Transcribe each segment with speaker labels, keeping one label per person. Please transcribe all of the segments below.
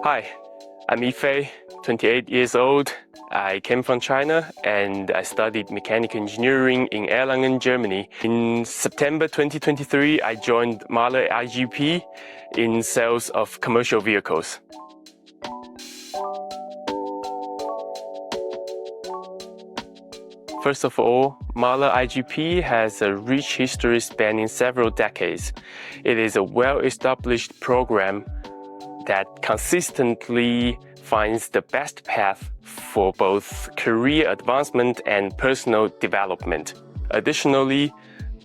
Speaker 1: Hi, I'm Yifei, 28 years old. I came from China and I studied mechanical engineering in Erlangen, Germany. In September 2023, I joined MAHLE IGP in sales of commercial vehicles. First of all, MAHLE IGP has a rich history spanning several decades. It is a well-established program that consistently finds the best path for both career advancement and personal development. Additionally,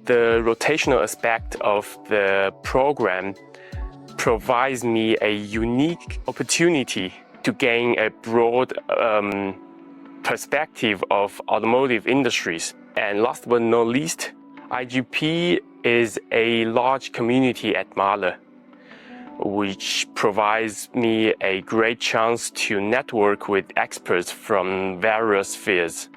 Speaker 1: the rotational aspect of the program provides me a unique opportunity to gain a broad perspective of automotive industries. And last but not least, IGP is a large community at MAHLE, which provides me a great chance to network with experts from various spheres.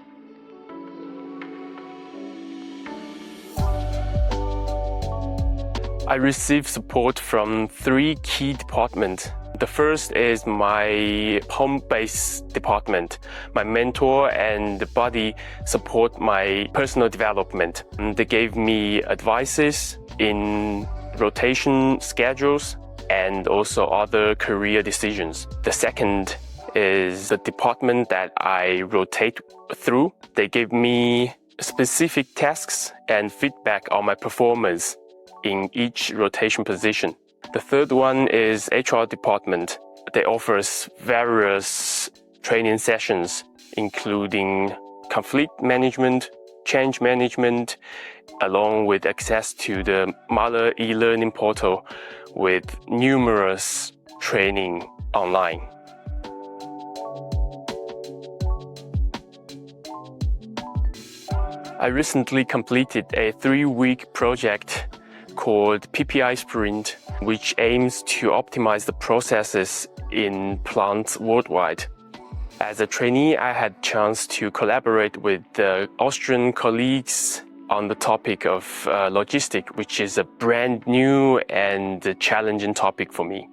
Speaker 1: I receive support from three key departments. The first is my home-based department. My mentor and buddy support my personal development. They gave me advices in rotation schedules and also other career decisions. The second is the department that I rotate through. They give me specific tasks and feedback on my performance in each rotation position. The third one is HR department. They offer us various training sessions, including conflict management, change management, along with access to the MAHLE e-learning portal with numerous training online. I recently completed a 3-week project called PPI Sprint, which aims to optimize the processes in plants worldwide. As a trainee, I had a chance to collaborate with the Austrian colleagues on the topic of logistics, which is a brand new and challenging topic for me.